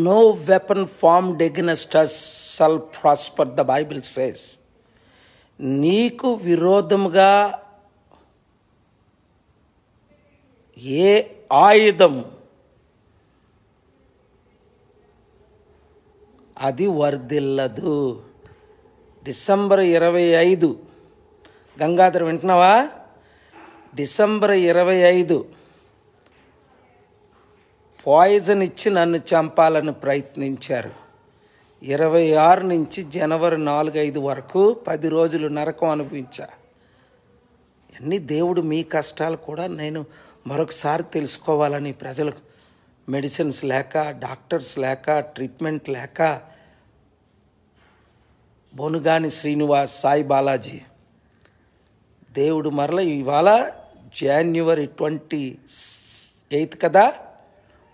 No weapon formed against us shall prosper, the Bible says. నీకు విరోధముగా ఏ ఆయుధం అది వర్ధిల్లదు. డిసెంబర్ 25 గంగాధర్ వింటున్నావా? డిసెంబర్ 25 పాయిజన్ ఇచ్చి నన్ను చంపాలని ప్రయత్నించారు. 26 నుంచి జనవరి 4-5 వరకు 10 రోజులు నరకం అనుభవించా. అన్నీ దేవుడు మీ కష్టాలు కూడా నేను మరొకసారి తెలుసుకోవాలని, ప్రజలకు మెడిసిన్స్ లేక, డాక్టర్స్ లేక, ట్రీట్మెంట్ లేక, బొనుగాని శ్రీనివాస్, సాయి బాలాజీ, దేవుడు మరల ఇవాళ జనవరి 28 కదా,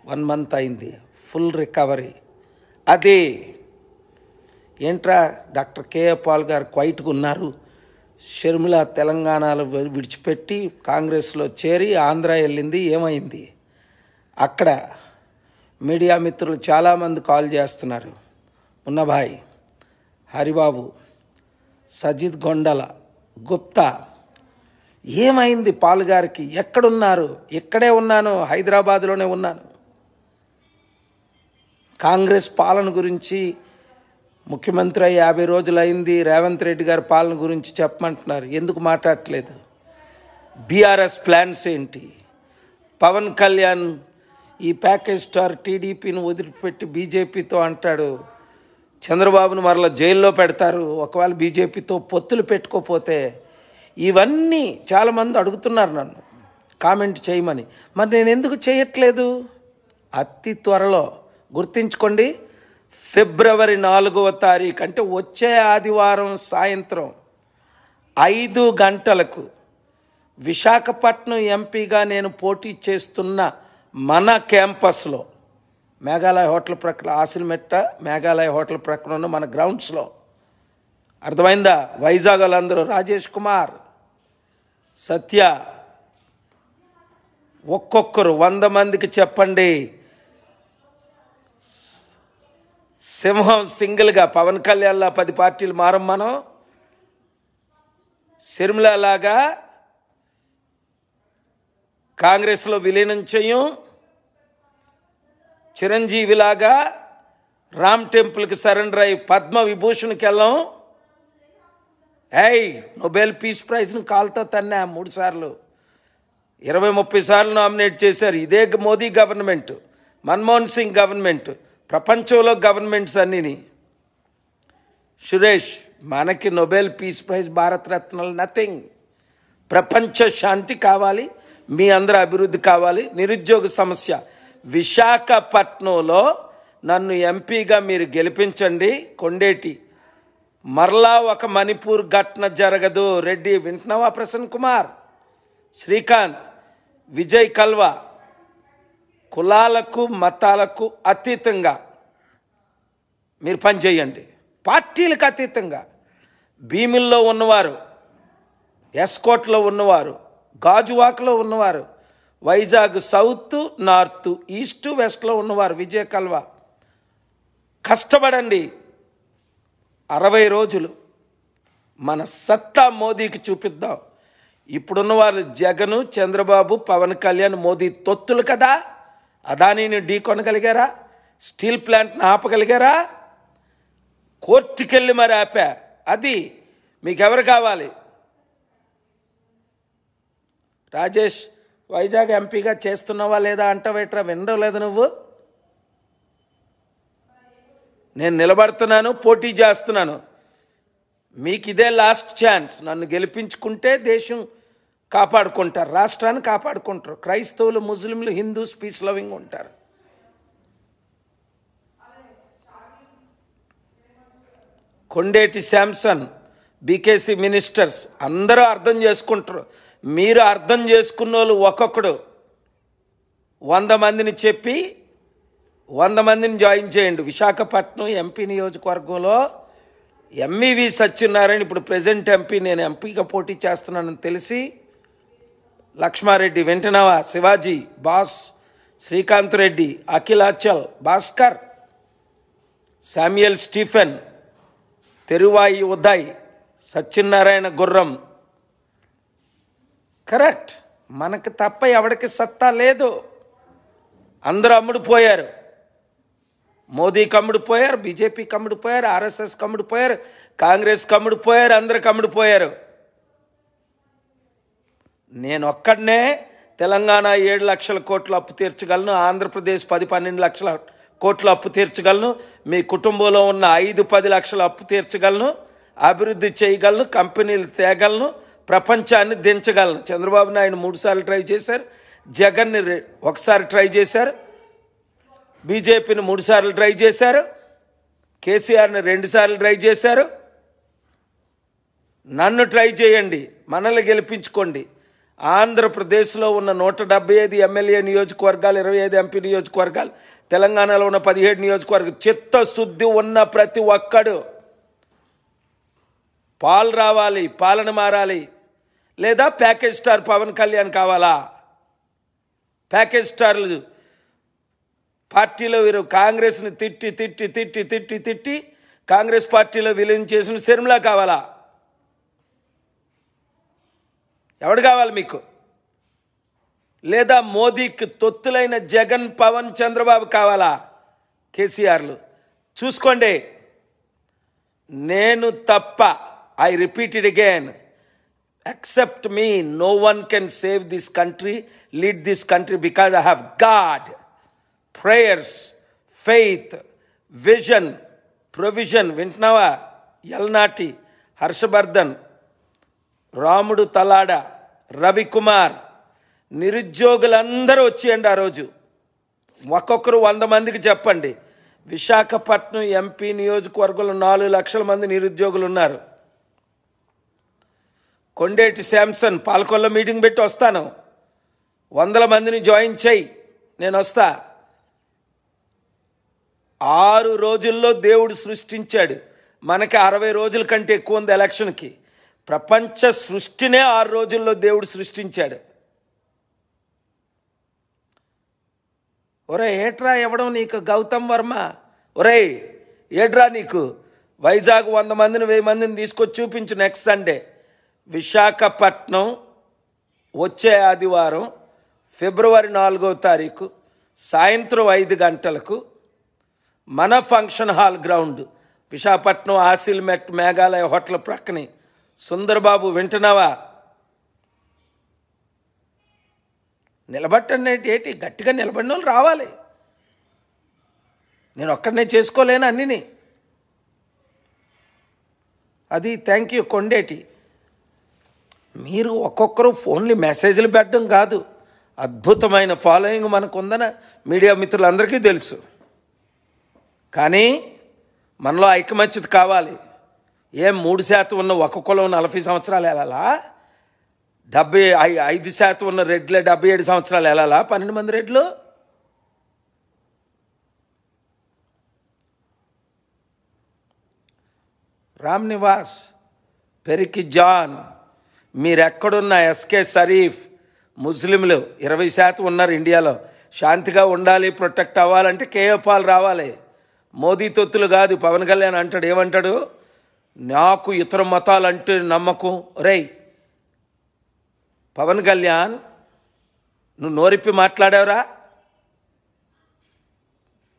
1 మంత్ అయింది, ఫుల్ రికవరీ. అదే ఏంట్రా డాక్టర్ కేఏ పాల్ గారు క్వైట్గా ఉన్నారు, షర్మిల తెలంగాణలో విడిచిపెట్టి కాంగ్రెస్లో చేరి ఆంధ్ర వెళ్ళింది, ఏమైంది? అక్కడ మీడియా మిత్రులు చాలామంది కాల్ చేస్తున్నారు. మున్నభాయ్, హరిబాబు, సజిద్ గొండల, గుప్తా, ఏమైంది పాల్ గారికి? ఎక్కడున్నారు? ఇక్కడే ఉన్నాను, హైదరాబాద్లోనే ఉన్నాను. కాంగ్రెస్ పాలన గురించి ముఖ్యమంత్రి 50 రోజులు అయింది, రేవంత్ రెడ్డి గారి పాలన గురించి చెప్పమంటున్నారు, ఎందుకు మాట్లాడట్లేదు? బీఆర్ఎస్ ప్లాన్స్ ఏంటి? పవన్ కళ్యాణ్ ఈ ప్యాకేజ్ స్టార్ టీడీపీని వదిలిపెట్టి బీజేపీతో అంటాడు, చంద్రబాబును మరలా జైల్లో పెడతారు ఒకవేళ బీజేపీతో పొత్తులు పెట్టుకోపోతే. ఇవన్నీ చాలామంది అడుగుతున్నారు నన్ను కామెంట్ చేయమని. మరి నేను ఎందుకు చేయట్లేదు? అతి త్వరలో గుర్తుంచుకోండి, ఫిబ్రవరి 4వ తారీఖు అంటే వచ్చే ఆదివారం సాయంత్రం 5 గంటలకు విశాఖపట్నం ఎంపీగా నేను పోటీ చేస్తున్న మన క్యాంపస్లో, మేఘాలయ హోటల్ ప్రక్కన, ఆసిల్మెట్ట మేఘాలయ హోటల్ ప్రక్కన ఉన్న మన గ్రౌండ్స్లో, అర్థమైందా? వైజాగ్ వాళ్ళందరూ, రాజేష్ కుమార్, సత్య, ఒక్కొక్కరు 100 మందికి చెప్పండి, సింహం సింగిల్గా పవన్ కళ్యాణ్లా 10 పార్టీలు మారం, మనం షర్మిల లాగా కాంగ్రెస్లో విలీనం చేయం, చిరంజీవిలాగా రామ్ టెంపుల్కి సరెండర్ అయ్యి పద్మ విభూషణ్కి వెళ్ళాం. నోబెల్ పీస్ ప్రైజ్ను కాల్తో తన్నా 3 సార్లు, 20-30 సార్లు నామినేట్ చేశారు. ఇదే మోదీ గవర్నమెంట్, మన్మోహన్ సింగ్ గవర్నమెంట్, ప్రపంచంలో గవర్నమెంట్స్ అన్నీని. సురేష్, మనకి నోబెల్ పీస్ ప్రైజ్, భారతరత్నాలు నథింగ్. ప్రపంచ శాంతి కావాలి, మీ అందరూ అభివృద్ధి కావాలి. నిరుద్యోగ సమస్య, విశాఖపట్నంలో నన్ను ఎంపీగా మీరు గెలిపించండి. కొండేటి, మరలా ఒక మణిపూర్ ఘటన జరగదు. రెడ్డి వింటున్నావా? ప్రసన్న కుమార్, శ్రీకాంత్, విజయ్ కల్వా, కులాలకు మతాలకు అతీతంగా మీరు పనిచేయండి, పార్టీలకు అతీతంగా. భీమిల్లో ఉన్నవారు, ఎస్కోట్లో ఉన్నవారు, గాజువాక్లో ఉన్నవారు, వైజాగ్ సౌత్, నార్త్, ఈస్ట్, వెస్ట్లో ఉన్నవారు, విజయ్ కల్వా, కష్టపడండి. 60 రోజులు మన సత్తా మోదీకి చూపిద్దాం. ఇప్పుడున్న వాళ్ళు జగను, చంద్రబాబు, పవన్ కళ్యాణ్ మోదీ తొత్తులు కదా. అదానీని ఢీ కొనగలిగారా? స్టీల్ ప్లాంట్ని ఆపగలిగారా? కోర్టుకెళ్ళి మరి ఆపా. అది మీకెవరు కావాలి? రాజేష్, వైజాగ్ ఎంపీగా చేస్తున్నావా లేదా అంటావేట్రా? వినడం లేదు నువ్వు? నేను నిలబడుతున్నాను, పోటీ చేస్తున్నాను. మీకు ఇదే లాస్ట్ ఛాన్స్. నన్ను గెలిపించుకుంటే దేశం కాపాడుకుంటారు, రాష్ట్రాన్ని కాపాడుకుంటారు. క్రైస్తవులు, ముస్లింలు, హిందూస్ పీస్ లవింగ్ ఉంటారు. కొండేటి శాంసన్, బీకేసీ మినిస్టర్స్ అందరూ అర్థం చేసుకుంటారు. మీరు అర్థం చేసుకున్న వాళ్ళు ఒక్కొక్కడు 100 మందిని చెప్పి 100 మందిని జాయిన్ చేయండి. విశాఖపట్నం ఎంపీ నియోజకవర్గంలో ఎంఈవి సత్యనారాయణ ఇప్పుడు ప్రెసిడెంట్ ఎంపీ, నేను ఎంపీగా పోటీ చేస్తున్నానని తెలిసి లక్ష్మారెడ్డి వింటున్నావా, Shivaji boss, Srikanth Reddy, Akhilachal, Bhaskar, Samuel Stephen, Teruvai Uday, Satyanarayana Gurram. Correct. మనకు తప్ప ఎవడికి సత్తా లేదు. అందరూ అమ్ముడుపోయారు. మోదీకి అమ్ముడుపోయారు, బీజేపీకి అమ్ముడుపోయారు, ఆర్ఎస్ఎస్కి అమ్ముడుపోయారు, కాంగ్రెస్కి అమ్ముడుపోయారు, అందరికి అమ్ముడుపోయారు. నేను ఒక్కడనే తెలంగాణ 7 లక్షల కోట్ల అప్పు తీర్చగలను, ఆంధ్రప్రదేశ్ 10-12 లక్షల కోట్ల అప్పు తీర్చగలను, మీ కుటుంబంలో ఉన్న 5-10 లక్షల అప్పు తీర్చగలను, అభివృద్ధి చేయగలను, కంపెనీలు తేగలను, ప్రపంచాన్ని దించగలను. చంద్రబాబు నాయుడు 3 సార్లు ట్రై చేశారు, జగన్ని ఒకసారి ట్రై చేశారు, బీజేపీని 3 సార్లు ట్రై చేశారు, కేసీఆర్ని 2 సార్లు ట్రై చేశారు. నన్ను ట్రై చేయండి, మనల్ని గెలిపించుకోండి. ఆంధ్రప్రదేశ్లో ఉన్న 175 ఎమ్మెల్యే నియోజకవర్గాలు, 25 ఎంపీ నియోజకవర్గాలు, తెలంగాణలో ఉన్న 17 నియోజకవర్గాలు, చిత్తశుద్ధి ఉన్న ప్రతి ఒక్కడు పాలు రావాలి, పాలన మారాలి. లేదా ప్యాకేజ్ స్టార్ పవన్ కళ్యాణ్ కావాలా? ప్యాకేజ్ స్టార్లు పార్టీలో వీరు కాంగ్రెస్ని తిట్టి తిట్టి తిట్టి తిట్టి తిట్టి కాంగ్రెస్ పార్టీలో విలీనం చేసిన శర్మిల కావాలా? ఎవడు కావాలి మీకు? లేదా మోదీకి తొత్తులైన జగన్, పవన్, చంద్రబాబు కావాలా? కేసీఆర్లు చూసుకోండి. నేను తప్ప, I repeat it again, accept me, no one can save this country, lead this country, because I have God, prayers, faith, vision, provision. వింటున్నావా? యల్నాటి, హర్షవర్ధన్, రాముడు తలాడ, రవికుమార్, నిరుద్యోగులందరూ వచ్చేయండి. ఆ రోజు ఒక్కొక్కరు 100 మందికి చెప్పండి. విశాఖపట్నం ఎంపీ నియోజకవర్గంలో 4 లక్షల మంది నిరుద్యోగులు ఉన్నారు. కొండేటి శాంసన్, పాలకొల్ల మీటింగ్ పెట్టి వస్తాను, 100 మందిని జాయిన్ చేయి, నేను వస్తా. 6 రోజుల్లో దేవుడు సృష్టించాడు. మనకి 60 రోజుల కంటే ఎక్కువ ఉంది ఎలక్షన్కి. ప్రపంచ సృష్టినే 6 రోజుల్లో దేవుడు సృష్టించాడు. ఒరే ఏట్రా ఇవ్వడం నీకు గౌతమ్ వర్మ? ఒరే ఏట్రా నీకు? వైజాగ్ 100 మందిని 1000 మందిని తీసుకొచ్చి చూపించు నెక్స్ట్ సండే. విశాఖపట్నం వచ్చే ఆదివారం ఫిబ్రవరి 4వ తారీఖు సాయంత్రం 5 గంటలకు మన ఫంక్షన్ హాల్ గ్రౌండ్, విశాఖపట్నం ఆసిల్ మెట్ మేఘాలయ హోటల్ ప్రక్కనే. సుందర్బాబు వింటున్నావా? నిలబట్టండి. ఏంటి గట్టిగా నిలబడిన వాళ్ళు రావాలి. నేను ఒక్కడనే చేసుకోలేను అన్నిని. అది థ్యాంక్ యూ కొండేటి. మీరు ఒక్కొక్కరు ఫోన్లు మెసేజ్లు పెట్టడం కాదు, అద్భుతమైన ఫాలోయింగ్ మనకు ఉందని మీడియా మిత్రులందరికీ తెలుసు. కానీ మనలో ఐకమత్యత కావాలి. 3% ఉన్న ఒక కులం 40 సంవత్సరాలు వెళ్ళాలా? 5% ఉన్న రెడ్లే 77 సంవత్సరాలు వెళ్ళాలా? 12 మంది రెడ్లు. రామ్ నివాస్, పెరికి జాన్, మీరెక్కడున్న ఎస్కే షరీఫ్, ముస్లింలు 20% ఉన్నారు ఇండియాలో. శాంతిగా ఉండాలి, ప్రొటెక్ట్ అవ్వాలంటే కేఏ పాల్ రావాలి. మోదీ తొత్తులు కాదు. పవన్ కళ్యాణ్ అంటాడు, ఏమంటాడు? నాకు ఇతర మతాలంటే నమ్మకం. రేయ్ పవన్ కళ్యాణ్, నువ్వు నోరిప్పి మాట్లాడావురా?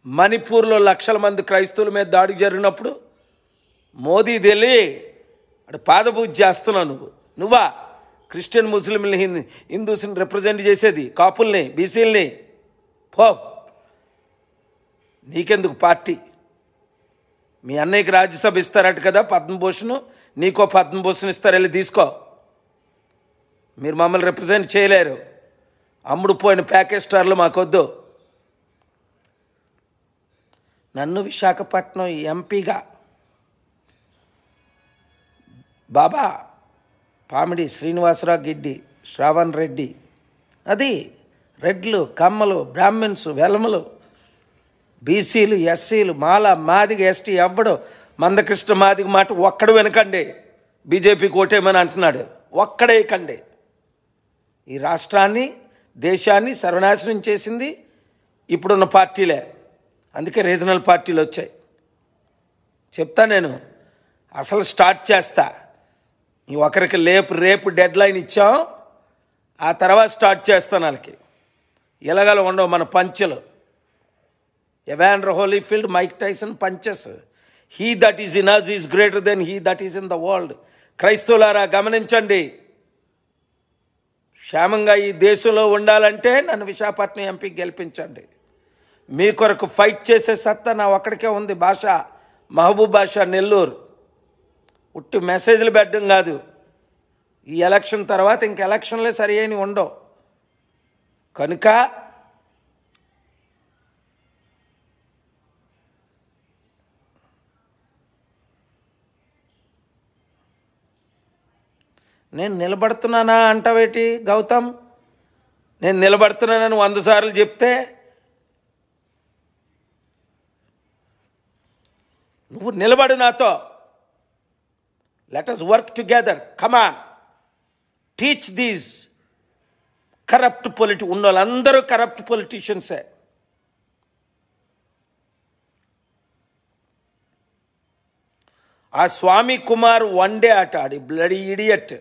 మణిపూర్లో లక్షల మంది క్రైస్తవుల మీద దాడి జరిగినప్పుడు మోదీ తెలియ అటు పాదపూజ చేస్తున్నావు. నువ్వా క్రిస్టియన్, ముస్లింని, హిందూస్ని రిప్రజెంట్ చేసేది? కాపుల్ని, బీసీలని? పో, నీకెందుకు పార్టీ? మీ అన్నయ్యకి రాజ్యసభ ఇస్తారట కదా పద్మభూషణ్, నీకో పద్మభూషణ్ ఇస్తారు, వెళ్ళి తీసుకో. మీరు మమ్మల్ని రిప్రజెంట్ చేయలేరు. అమ్ముడు పోయిన ప్యాకేజ్ స్టార్లు మాకొద్దు. నన్ను విశాఖపట్నం ఎంపీగా బాబా పామిడి శ్రీనివాసరావు గిడ్డి, శ్రావణ్ రెడ్డి, అది రెడ్లు, కమ్మలు, బ్రాహ్మిన్స్, వెలమలు, బీసీలు, ఎస్సీలు, మాల, మాదిగ, ఎస్టీ ఎవ్వడు మందకృష్ణ మాదిగ మాట ఒక్కడు వెనకండి. బీజేపీకి ఓటేమని అంటున్నాడు, ఒక్కడే కండి. ఈ రాష్ట్రాన్ని, దేశాన్ని సర్వనాశనం చేసింది ఇప్పుడున్న పార్టీలే. అందుకే రీజనల్ పార్టీలు వచ్చాయి. చెప్తా నేను, అసలు స్టార్ట్ చేస్తా. ఒకరికి రేపు డెడ్ లైన్ ఇచ్చాం, ఆ తర్వాత స్టార్ట్ చేస్తాను. వాళ్ళకి ఎలాగల ఉండవు మన పంచెలు. Evander Holyfield, Mike Tyson punches. He that is in us is greater than he that is in the world. క్రైస్తవులారా గమనించండి, క్షేమంగా ఈ దేశంలో ఉండాలంటే నన్ను విశాఖపట్నం ఎంపీకి గెలిపించండి. మీ కొరకు ఫైట్ చేసే సత్తా నా ఒక్కడికే ఉంది. భాష మహబూబ్ భాష, నెల్లూరు. ఉట్టి మెసేజ్లు పెట్టడం కాదు. ఈ ఎలక్షన్ తర్వాత ఇంక ఎలక్షన్లే సరి అయినవి ఉండవు. కనుక నేను నిలబడుతున్నానా అంటావేటి గౌతమ్? నేను నిలబడుతున్నానని 100 సార్లు చెప్తే నువ్వు నిలబడు నాతో. Let us work together. Come on, teach these corrupt ఉన్న వాళ్ళందరూ కరప్ట్ పొలిటీషియన్సే. ఆ స్వామి కుమార్ వన్డే ఆట ఆడి బ్లడీ ఇడియట్.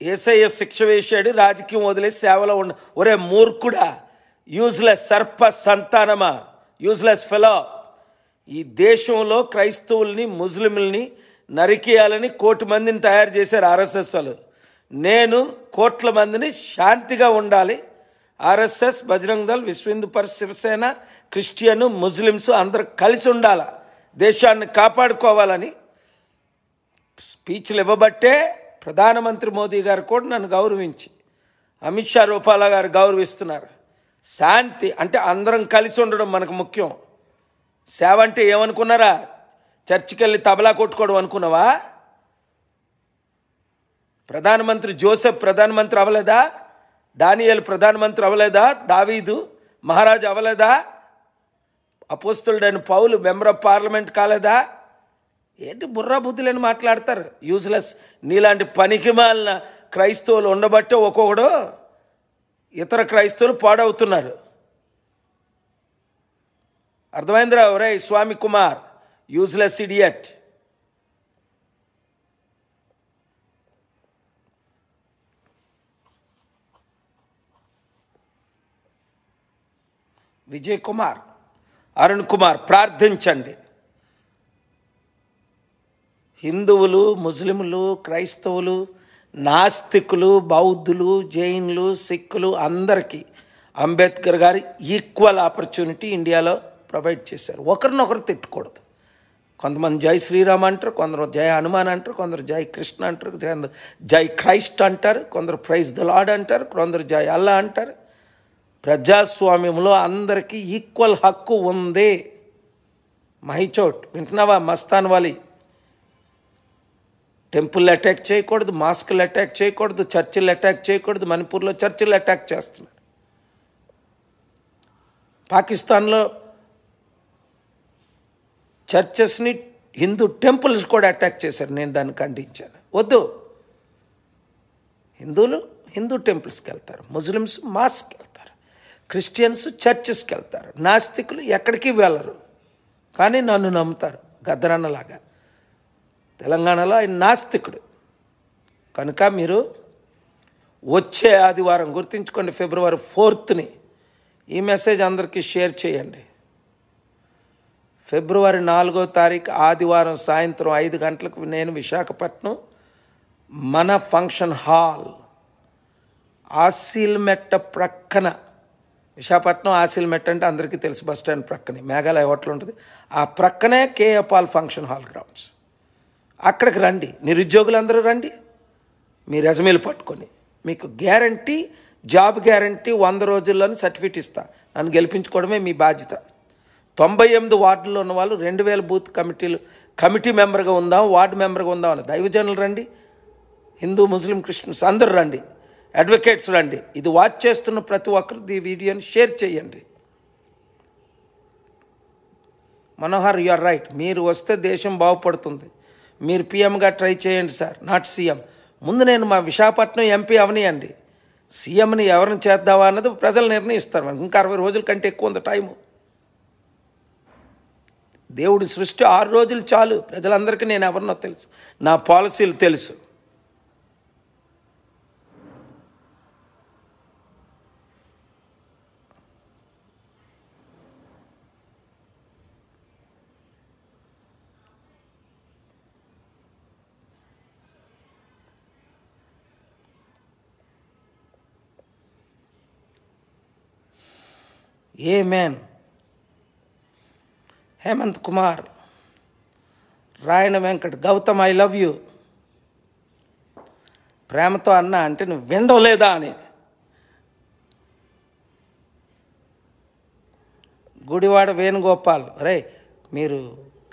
ఏసయ్య శిక్ష వేశాడు, రాజకీయం వదిలేసి సేవలో ఉన్న. ఒరే మూర్ఖుడా, యూజ్లెస్ సర్ప సంతానమా, యూజ్లెస్ ఫెలో. ఈ దేశంలో క్రైస్తవుల్ని ముస్లింలని నరికేయాలని 1 కోటి మందిని తయారు చేశారు ఆర్ఎస్ఎస్ వాళ్ళు. నేను 1 కోట్ల మందిని శాంతిగా ఉండాలి, ఆర్ఎస్ఎస్, బజరంగ్ దళ్, విశ్వ హిందూ పరిషత్, శివసేన, క్రిస్టియన్, ముస్లిమ్స్ అందరూ కలిసి ఉండాల, దేశాన్ని కాపాడుకోవాలని స్పీచ్లు ఇవ్వబట్టే ప్రధానమంత్రి మోదీ గారు కూడా నన్ను గౌరవించి, అమిత్ షా రూపాల గారు గౌరవిస్తున్నారు. శాంతి అంటే అందరం కలిసి ఉండడం మనకు ముఖ్యం. సేవ అంటే ఏమనుకున్నారా? చర్చికి వెళ్ళి తబలా కొట్టుకోవడం అనుకున్నావా? ప్రధానమంత్రి జోసెఫ్ ప్రధానమంత్రి అవ్వలేదా? దానియేలు ప్రధానమంత్రి అవ్వలేదా? దావీదు మహారాజు అవ్వలేదా? అపోస్తలుడైన పౌలు మెంబర్ ఆఫ్ పార్లమెంట్ కాలేదా? ఏంటి బుర్రా బుద్ధులని మాట్లాడతారు, యూజ్లెస్. నీలాంటి పనికి మాలిన క్రైస్తవులు ఉండబట్టే ఒక్కొక్కడు ఇతర క్రైస్తవులు పాడవుతున్నారు. అర్థమైందిరా? ఒరే స్వామి కుమార్, యూజ్లెస్ ఇడియట్. విజయ్ కుమార్, అరుణ్ కుమార్, ప్రార్థించండి. హిందువులు, ముస్లింలు, క్రైస్తవులు, నాస్తికులు, బౌద్ధులు, జైన్లు, సిక్కులు అందరికీ అంబేద్కర్ గారు ఈక్వల్ ఆపర్చునిటీ ఇండియాలో ప్రొవైడ్ చేశారు. ఒకరినొకరు తిట్టకూడదు. కొంతమంది జై శ్రీరామ్ అంటారు, కొందరు జై హనుమాన్ అంటారు, కొందరు జై కృష్ణ అంటారు, జై క్రైస్ట్ అంటారు, కొందరు ప్రైజ్ ద లార్డ్ అంటారు, కొందరు జై అల్లా అంటారు. ప్రజాస్వామ్యంలో అందరికీ ఈక్వల్ హక్కు ఉంది. మహిచోట్ వింటున్నావా? మస్తాన్ వాలి టెంపుల్ అటాక్ చేయకూడదు, మాస్కులు అటాక్ చేయకూడదు, చర్చిలు అటాక్ చేయకూడదు. మణిపూర్లో చర్చిలు అటాక్ చేస్తున్నారు. పాకిస్తాన్లో చర్చెస్ని, హిందూ టెంపుల్స్ కూడా అటాక్ చేశారు. నేను దాన్ని ఖండించాను. వద్దు. హిందువులు హిందూ టెంపుల్స్కి వెళ్తారు, ముస్లిమ్స్ మాస్కి వెళ్తారు, క్రిస్టియన్స్ చర్చెస్కి వెళ్తారు, నాస్తికులు ఎక్కడికి వెళ్ళరు, కానీ నన్ను నమ్ముతారు. గద్దరన్నలాగా తెలంగాణలో ఆయన నాస్తికుడు. కనుక మీరు వచ్చే ఆదివారం గుర్తుంచుకోండి, ఫిబ్రవరి 4th ఈ మెసేజ్ అందరికీ షేర్ చేయండి. ఫిబ్రవరి 4వ తారీఖు ఆదివారం సాయంత్రం 5 గంటలకు నేను విశాఖపట్నం మన ఫంక్షన్ హాల్, ఆసిల్మెట్ట ప్రక్కన. విశాఖపట్నం ఆసిల్మెట్ట అంటే అందరికీ తెలుసు, బస్ స్టాండ్ ప్రక్కనే మేఘాలయ హోటల్ ఉంటుంది. ఆ ప్రక్కనే K A Paul function hall grounds. అక్కడికి రండి, నిరుద్యోగులందరూ రండి. మీ రెజ్యూమేలు పట్టుకొని మీకు గ్యారంటీ, జాబ్ గ్యారంటీ 100 రోజుల్లోనే సర్టిఫికేట్ ఇస్తా. నన్ను గెలిపించుకోవడమే మీ బాధ్యత. 98 వార్డుల్లో ఉన్న వాళ్ళు 2000 బూత్ కమిటీ మెంబర్గా ఉందాం, వార్డు మెంబర్గా ఉందాం అని దైవజనులు రండి. హిందూ, ముస్లిం, క్రిస్టియన్స్ అందరూ రండి, అడ్వకేట్స్ రండి. ఇది వాచ్ చేస్తున్న ప్రతి ఒక్కరు ఈ వీడియోని షేర్ చేయండి. Manohar, you are right. మీరు వస్తే దేశం బాగుపడుతుంది. మీరు పీఎంగా ట్రై చేయండి సార్, నాట్ సీఎం. ముందు నేను మా విశాఖపట్నం ఎంపీ అవనియండి. సీఎంని ఎవరిని చేద్దామా అన్నది ప్రజలు నిర్ణయిస్తారు. మనకి ఇంకా 60 రోజుల కంటే ఎక్కువ ఉంది టైము. దేవుడి సృష్టి 6 రోజులు చాలు. ప్రజలందరికీ నేను ఎవరినో తెలుసు, నా పాలసీలు తెలుసు. Amen. Hemanth Kumar, Rayana Venkat, Gautam I love you. ప్రేమతో అన్నా అంటే నువ్వు వినడం లేదా అని. గుడివాడ వేణుగోపాల్, రే మీరు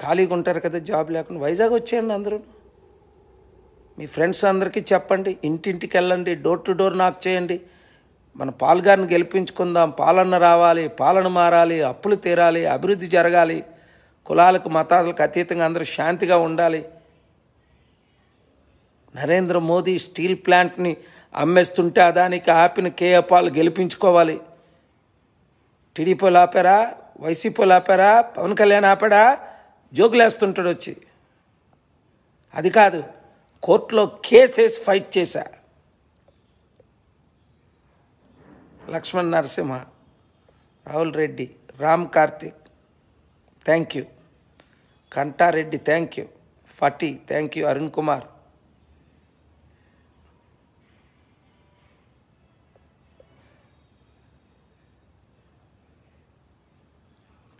ఖాళీగా ఉంటారు కదా జాబ్ లేకుండా, వైజాగ్ వచ్చేయండి అందరూ. మీ ఫ్రెండ్స్ అందరికీ చెప్పండి, ఇంటింటికి వెళ్ళండి, డోర్ టు డోర్ నాక్ చేయండి. మన పాల్గారిని గెలిపించుకుందాం. పాలన రావాలి, పాలన మారాలి, అప్పులు తీరాలి, అభివృద్ధి జరగాలి, కులాలకు మతాలకు అతీతంగా అందరూ శాంతిగా ఉండాలి. నరేంద్ర మోదీ స్టీల్ ప్లాంట్ని అమ్మేస్తుంటే అదానికి ఆపిన కేఏ పాల్ గెలిపించుకోవాలి. టీడీపీలు ఆపారా, వైసీపీలు ఆపారా, పవన్ కళ్యాణ్ ఆపాడా? జోకులేస్తుంటాడు వచ్చి. అది కాదు, కోర్టులో కేసేసి ఫైట్ చేశా. Laxman Narasimha, Rahul Reddy, Ram Karthik thank you, Kantareddy thank you, ఫటి thank you, Arun Kumar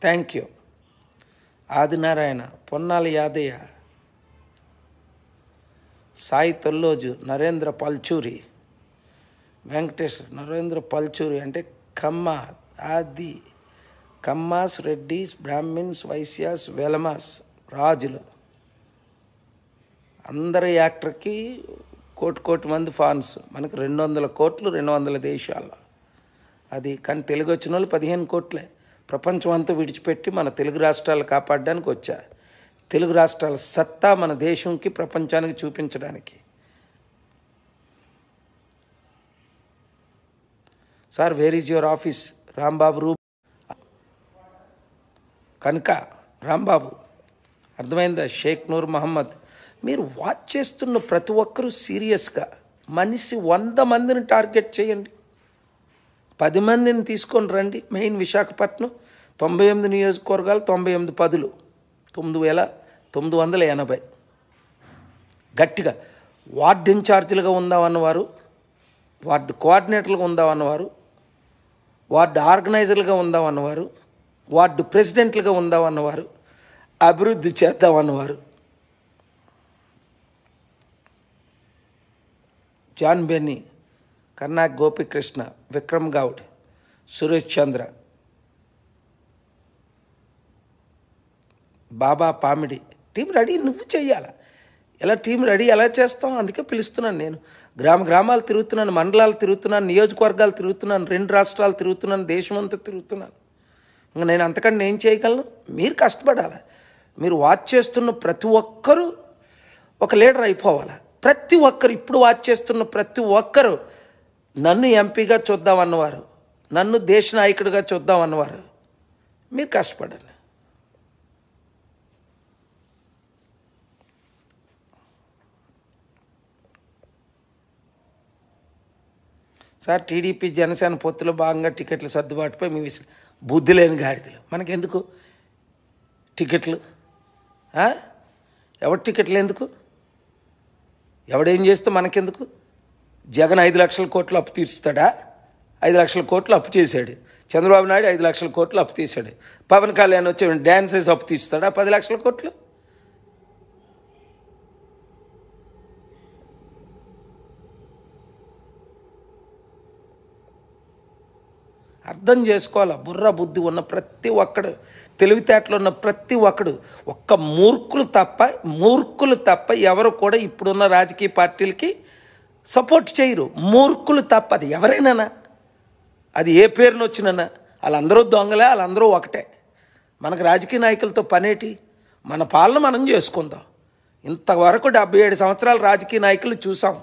thank you, Adinarayana, Ponnala Yadaiah, Sai Tolloju, Narendra Palchuri, Venkateswara, Narendra Palchuri అంటే కమ్మ, ఆది కమ్మాస్, రెడ్డిస్, బ్రాహ్మిన్స్, వైశ్యాస్, వెలమాస్, రాజులు. అందరి యాక్టర్కి కోటి మంది ఫాన్స్. మనకు 200 కోట్లు 200 దేశాల్లో. అది కానీ తెలుగు వచ్చిన వాళ్ళు 15 కోట్లే. ప్రపంచం అంతా విడిచిపెట్టి మన తెలుగు రాష్ట్రాలు కాపాడడానికి వచ్చా. తెలుగు రాష్ట్రాల సత్తా మన దేశంకి, ప్రపంచానికి చూపించడానికి. Sir where is your office? Rambabu రూ కనుక రాంబాబు, అర్థమైందా? షేక్ నూర్ మహమ్మద్, మీరు వాచ్ చేస్తున్న ప్రతి ఒక్కరూ సీరియస్గా మనిషి 100 మందిని టార్గెట్ చేయండి. 10 మందిని తీసుకొని రండి. మెయిన్ విశాఖపట్నం 98 నియోజకవర్గాలు, 98 పదులు, 9,980. గట్టిగా వార్డు ఇన్ఛార్జీలుగా ఉందామన్నవారు, వార్డు కోఆర్డినేటర్లుగా ఉందామన్నవారు, వార్డు ఆర్గనైజర్లుగా ఉందామన్నవారు, వార్డు ప్రెసిడెంట్లుగా ఉందామన్నవారు, అభివృద్ధి చేద్దామన్నవారు. జాన్ బెన్నీ, కర్నాక్ గోపికృష్ణ, విక్రమ్ గౌడ్, సురేష్ చంద్ర, బాబా పామిడి. టీం రెడీ నువ్వు చెయ్యాలా? ఎలా టీం రెడీ ఎలా చేస్తాం? అందుకే పిలుస్తున్నాను నేను. గ్రామాలు తిరుగుతున్నాను, మండలాలు తిరుగుతున్నాను, నియోజకవర్గాలు తిరుగుతున్నాను, 2 రాష్ట్రాలు తిరుగుతున్నాను, దేశమంతా తిరుగుతున్నాను. ఇంకా నేను అంతకంటే ఏం చేయగలను? మీరు కష్టపడాలి. మీరు వాచ్ చేస్తున్న ప్రతి ఒక్కరూ ఒక లీడర్ అయిపోవాలి. ప్రతి ఒక్కరు ఇప్పుడు వాచ్ చేస్తున్న ప్రతి ఒక్కరు నన్ను ఎంపీగా చూద్దామన్నవారు, నన్ను దేశ నాయకుడిగా చూద్దామన్నవారు. మీరు కష్టపడండి. సార్ టీడీపీ జనసేన పొత్తులో భాగంగా టికెట్లు సర్దుబాటుపై మీ బుద్ధి లేని గాడిదలు. మనకెందుకు టికెట్లు? ఎవరి టికెట్లు ఎందుకు? ఎవడేం చేస్తే మనకెందుకు? జగన్ 5 లక్షల కోట్లు అప్పు తీర్చుతాడా? 5 లక్షల కోట్లు అప్పు చేశాడు. చంద్రబాబు నాయుడు 5 లక్షల కోట్లు అప్పు తీశాడు. పవన్ కళ్యాణ్ వచ్చి డ్యాన్స్ వేసి అప్పు తీస్తాడా 10 లక్షల కోట్లు? అర్థం చేసుకోవాలి. బుర్ర బుద్ధి ఉన్న ప్రతి ఒక్కడు, తెలివితేటలు ఉన్న ప్రతి ఒక్కడు, ఒక్క మూర్ఖులు తప్ప ఎవరు కూడా ఇప్పుడున్న రాజకీయ పార్టీలకి సపోర్ట్ చేయరు. మూర్ఖులు తప్ప. అది ఎవరైనా, అది ఏ పేరును వచ్చినా, వాళ్ళందరూ దొంగలే, వాళ్ళందరూ ఒకటే. మనకు రాజకీయ నాయకులతో పనేటి? మన పాలన మనం చేసుకుందాం. ఇంతవరకు 77 సంవత్సరాలు రాజకీయ నాయకులు చూసాం.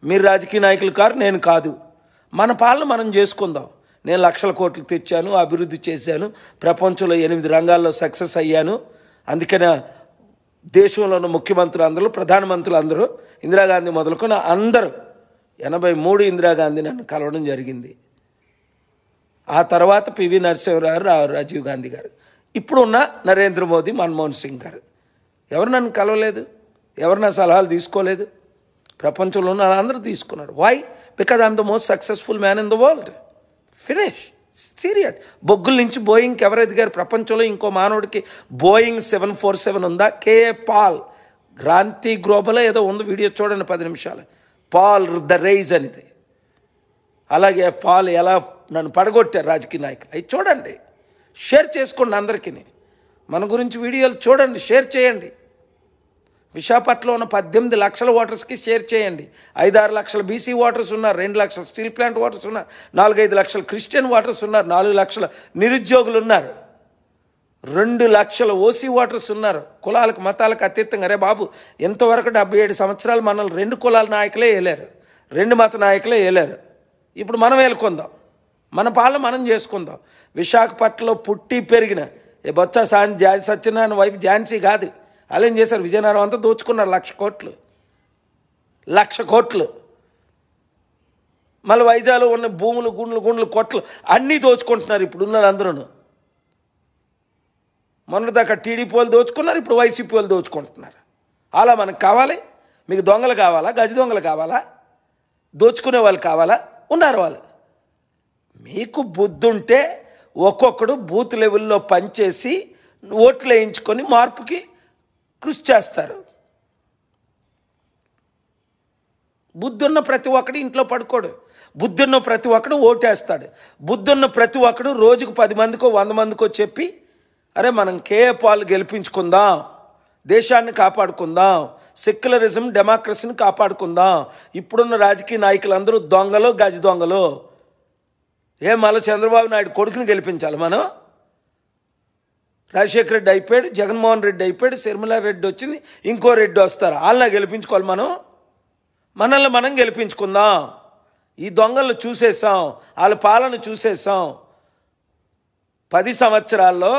మీరు రాజకీయ నాయకులు కాదు, నేను కాదు. మన పాలన మనం చేసుకుందాం. నేను లక్షల కోట్లు తెచ్చాను, అభివృద్ధి చేశాను, ప్రపంచంలో 8 రంగాల్లో సక్సెస్ అయ్యాను, అందుకనే దేశంలో ఉన్న ముఖ్యమంత్రులు అందరూ, ప్రధానమంత్రులు అందరూ, ఇందిరాగాంధీ మొదలుకొని అందరూ 83 ఇందిరాగాంధీ నన్ను కలవడం జరిగింది. ఆ తర్వాత పివి నరసింహారావు, రాజీవ్ గాంధీ గారు, ఇప్పుడు ఉన్న నరేంద్ర మోదీ, మన్మోహన్ సింగ్ గారు. ఎవరు నన్ను కలవలేదు? ఎవరు నా సలహాలు తీసుకోలేదు? ప్రపంచంలో ఉన్న అందరూ తీసుకున్నారు. Why? Because I'm the most successful man in the world. Finish. Serious. బొగ్గుల నుంచి బోయింగ్కి ఎవరు ఎదిగారు? ప్రపంచంలో ఇంకో మానవుడికి బోయింగ్ 747 ఉందా? కేఏ పాల్, క్రాంతి గ్లోబల్ ఏదో ఉంది, వీడియో చూడండి 10 నిమిషాలు. పాల్ ద రైజ్ అనేది. అలాగే పాల్ ఎలా నన్ను పడగొట్టారు రాజకీయ నాయకులు, అవి చూడండి, షేర్ చేసుకోండి అందరికీ. మన గురించి వీడియోలు చూడండి, షేర్ చేయండి. విశాఖపట్నంలో ఉన్న 18 లక్షల ఓటర్స్కి షేర్ చేయండి. 5-6 లక్షల బీసీ ఓటర్స్ ఉన్నారు, 2 లక్షల స్టీల్ ప్లాంట్ ఓటర్స్ ఉన్నారు, 4-5 లక్షల క్రిస్టియన్ ఓటర్స్ ఉన్నారు, 4 లక్షల నిరుద్యోగులు ఉన్నారు, 2 లక్షల ఓసీ ఓటర్స్ ఉన్నారు. కులాలకు మతాలకు అతీతంగా. అరే బాబు, ఇంతవరకు 77 సంవత్సరాలు మనల్ని 2 కులాల నాయకులే వేయలేరు, 2 మత నాయకులే వేయలేరు. ఇప్పుడు మనం వేలుకుందాం, మన పాలన మనం చేసుకుందాం. విశాఖపట్నంలో పుట్టి పెరిగిన బొత్స సత్యనారాయణ వైఫ్ ఝాన్సీ కాదు. వాళ్ళు ఏం చేశారు? విజయనగరం అంతా దోచుకున్నారు, 1,00,000 కోట్లు, 1,00,000 కోట్లు. మళ్ళీ వైజాగ్లో ఉన్న భూములు, గుండ్లు కోట్లు అన్నీ దోచుకుంటున్నారు ఇప్పుడు ఉన్న అందరూ. మొన్నటిదాకా టీడీపీ వాళ్ళు దోచుకున్నారు, ఇప్పుడు వైసీపీ వాళ్ళు దోచుకుంటున్నారు. అలా మనకు కావాలి? మీకు దొంగలు కావాలా? గజ దొంగలు కావాలా? దోచుకునే వాళ్ళు కావాలా? ఉన్నారు వాళ్ళు. మీకు బుద్ధి ఉంటే ఒక్కొక్కడు బూత్ లెవెల్లో పనిచేసి ఓట్లు వేయించుకొని మార్పుకి కృషి చేస్తారు. బుద్ధున్న ప్రతి ఒక్కడు ఇంట్లో పడుకోడు, బుద్ధున్న ప్రతి ఒక్కడు ఓటేస్తాడు. బుద్ధున్న ప్రతి ఒక్కడు రోజుకు 10 మందికో 100 మందికో చెప్పి, అరే మనం కేఏ పాల్ గెలిపించుకుందాం, దేశాన్ని కాపాడుకుందాం, సెక్యులరిజం డెమోక్రసీని కాపాడుకుందాం. ఇప్పుడున్న రాజకీయ నాయకులందరూ దొంగలు, గజ దొంగలు. మళ్ళీ చంద్రబాబు నాయుడు కొడుకుని గెలిపించాలి మనం? రాజశేఖర రెడ్డి అయిపోయాడు, జగన్మోహన్ రెడ్డి అయిపోయాడు, శర్మిలా రెడ్డి వచ్చింది, ఇంకో రెడ్డి వస్తారు. వాళ్ళని గెలిపించుకోవాలి మనం? మనల్ని మనం గెలిపించుకుందాం. ఈ దొంగలను చూసేసాం, వాళ్ళ పాలన చూసేసాం. 10 సంవత్సరాల్లో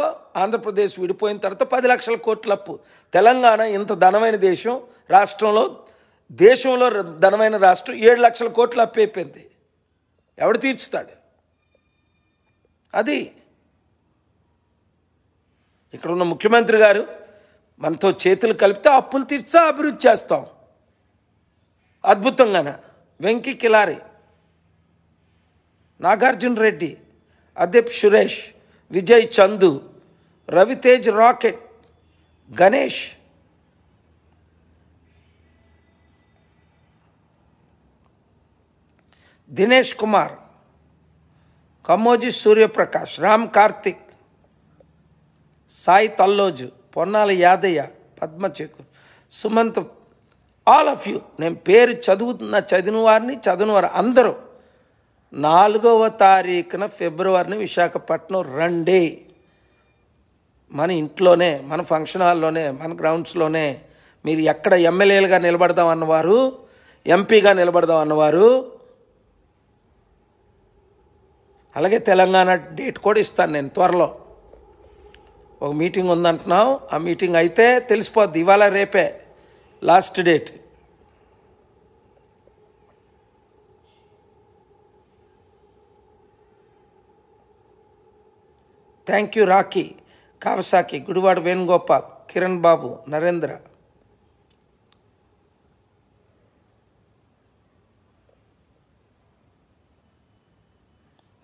ఆంధ్రప్రదేశ్ విడిపోయిన తర్వాత 10 లక్షల కోట్ల అప్పు. తెలంగాణ ఇంత ధనమైన దేశం, దేశంలో ధనమైన రాష్ట్రం 7 లక్షల కోట్ల అప్పు అయిపోయింది. ఎవడు తీర్చుతాడు? అది ఇక్కడ ఉన్న ముఖ్యమంత్రి గారు మనతో చేతులు కలిపితే అప్పులు తీర్చా, అభివృద్ధి చేస్తాం అద్భుతంగానే. Venky Kilari, Nagarjuna Reddy, Adeep Suresh, Vijay Chandu, Ravitej rocket, Ganesh, Dinesh Kumar, Kammoji Suryaprakash, Ram Karthik, Sai Talloju, Ponnala Yadaiah, Padmachekur, Sumanth, all of you. నేను పేరు చదివిన వారు అందరూ 4వ తారీఖున ఫిబ్రవరిని విశాఖపట్నం రండి. మన ఇంట్లోనే, మన ఫంక్షన్ హాల్లోనే, మన గ్రౌండ్స్లోనే. మీరు ఎక్కడ ఎమ్మెల్యేలుగా నిలబడదాం అన్నవారు, ఎంపీగా నిలబడదాం అన్నవారు, అలాగే తెలంగాణ డేట్ కూడా ఇస్తాను నేను త్వరలో. ఒక మీటింగ్ ఉందంటున్నాం, ఆ మీటింగ్ అయితే తెలిసిపోద్ది. ఇవాళ రేపే last date. Thank you Rocky, Kawasaki, Gudivada Venugopal, Kiran Babu, Narendra.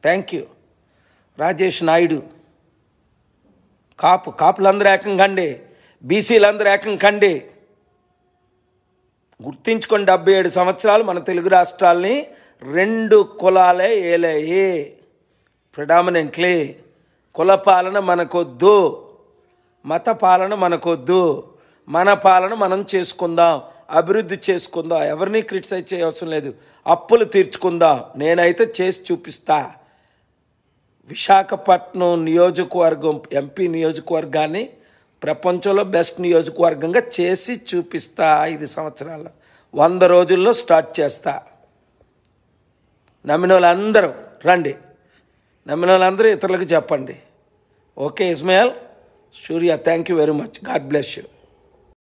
Thank you Rajesh Naidu. కాపులందరూ ఏకం కండి, బీసీలందరూ ఏకం కండి. గుర్తించుకొని 77 సంవత్సరాలు మన తెలుగు రాష్ట్రాలని 2 కులాలే ఏలాయి. ప్రిడామినెంట్లీ కుల పాలన మనకొద్దు, మత పాలన మనకొద్దు. మన పాలన మనం చేసుకుందాం, అభివృద్ధి చేసుకుందాం. ఎవరిని క్రిటిసైజ్ చేయవసరం లేదు. అప్పులు తీర్చుకుందాం. నేనైతే చేసి చూపిస్తా. విశాఖపట్నం నియోజకవర్గం, ఎంపీ నియోజకవర్గాన్ని ప్రపంచంలో బెస్ట్ నియోజకవర్గంగా చేసి చూపిస్తా. 5 సంవత్సరాల్లో 100 రోజుల్లో స్టార్ట్ చేస్తా. నమ్మిన వాళ్ళందరూ రండి, నమ్మిన వాళ్ళందరూ ఇతరులకు చెప్పండి. Okay Ismail, Surya, thank you very much. God bless you.